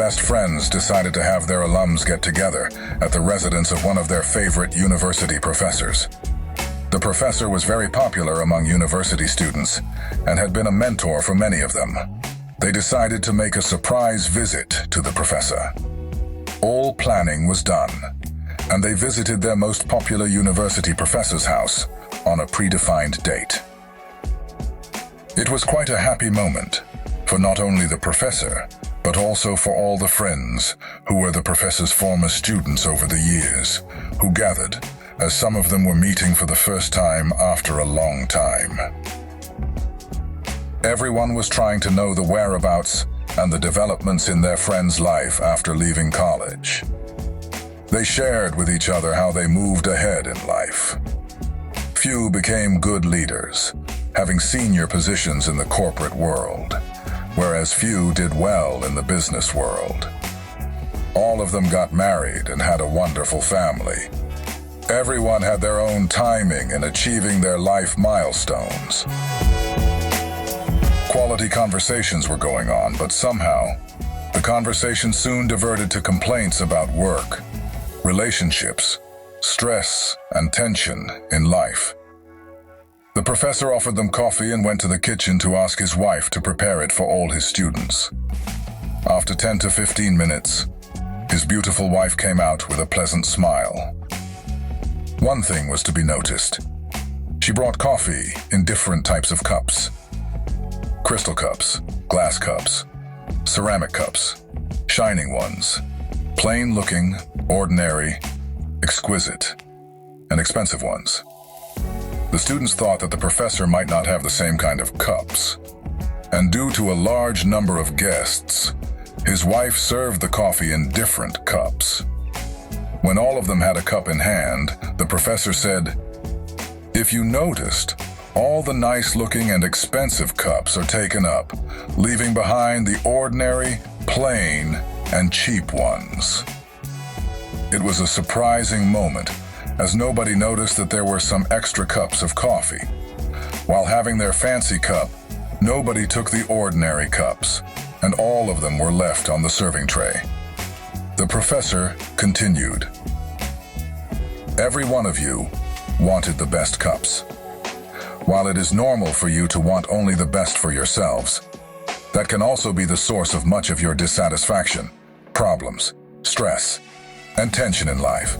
best friends decided to have their alums get together at the residence of one of their favorite university professors. The professor was very popular among university students and had been a mentor for many of them. They decided to make a surprise visit to the professor. All planning was done, and they visited their most popular university professor's house on a predefined date. It was quite a happy moment for not only the professor, but also for all the friends who were the professor's former students over the years, who gathered as some of them were meeting for the first time after a long time. Everyone was trying to know the whereabouts and the developments in their friend's life after leaving college. They shared with each other how they moved ahead in life. Few became good leaders, having senior positions in the corporate world, whereas few did well in the business world. All of them got married and had a wonderful family. Everyone had their own timing in achieving their life milestones. Quality conversations were going on, but somehow, the conversation soon diverted to complaints about work, relationships, stress, and tension in life. The professor offered them coffee and went to the kitchen to ask his wife to prepare it for all his students. After 10 to 15 minutes, his beautiful wife came out with a pleasant smile. One thing was to be noticed. She brought coffee in different types of cups. Crystal cups, glass cups, ceramic cups, shining ones, plain-looking, ordinary, exquisite, and expensive ones. The students thought that the professor might not have the same kind of cups, and due to a large number of guests, his wife served the coffee in different cups. When all of them had a cup in hand, the professor said, "If you noticed, all the nice-looking and expensive cups are taken up, leaving behind the ordinary, plain, and cheap ones." It was a surprising moment, as nobody noticed that there were some extra cups of coffee. While having their fancy cup, nobody took the ordinary cups, and all of them were left on the serving tray. The professor continued, "Every one of you wanted the best cups. While it is normal for you to want only the best for yourselves, that can also be the source of much of your dissatisfaction, problems, stress, and tension in life."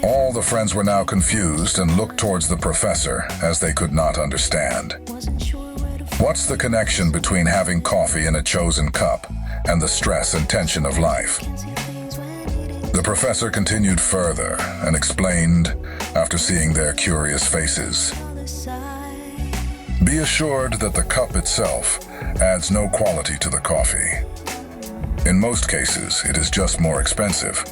All the friends were now confused and looked towards the professor as they could not understand. What's the connection between having coffee in a chosen cup and the stress and tension of life? The professor continued further and explained, after seeing their curious faces, "Be assured that the cup itself adds no quality to the coffee. In most cases, it is just more expensive,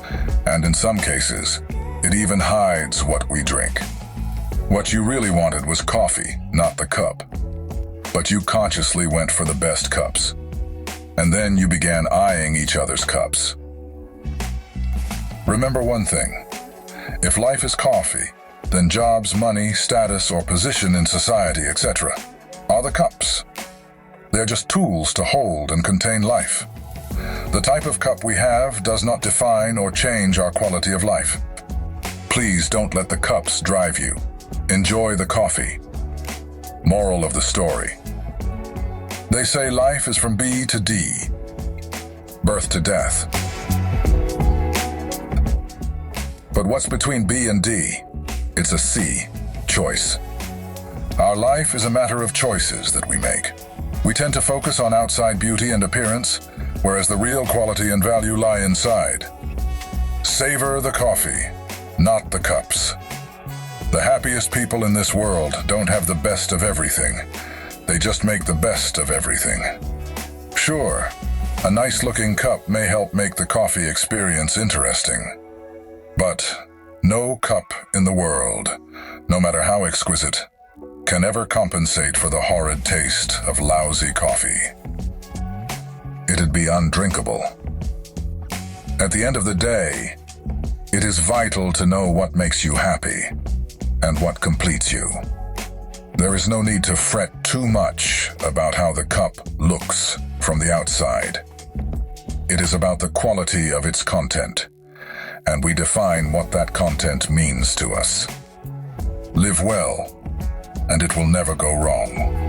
and in some cases, it even hides what we drink. What you really wanted was coffee, not the cup. But you consciously went for the best cups. And then you began eyeing each other's cups. Remember one thing. If life is coffee, then jobs, money, status, or position in society, etc., are the cups. They're just tools to hold and contain life. The type of cup we have does not define or change our quality of life. Please don't let the cups drive you. Enjoy the coffee." Moral of the story. They say life is from B to D, birth to death. But what's between B and D? It's a C, choice. Our life is a matter of choices that we make. We tend to focus on outside beauty and appearance, whereas the real quality and value lie inside. Savor the coffee, not the cups. The happiest people in this world don't have the best of everything. They just make the best of everything. Sure, a nice-looking cup may help make the coffee experience interesting. But no cup in the world, no matter how exquisite, can ever compensate for the horrid taste of lousy coffee. It'd be undrinkable. At the end of the day, it is vital to know what makes you happy and what completes you. There is no need to fret too much about how the cup looks from the outside. It is about the quality of its content, and we define what that content means to us. Live well, and it will never go wrong.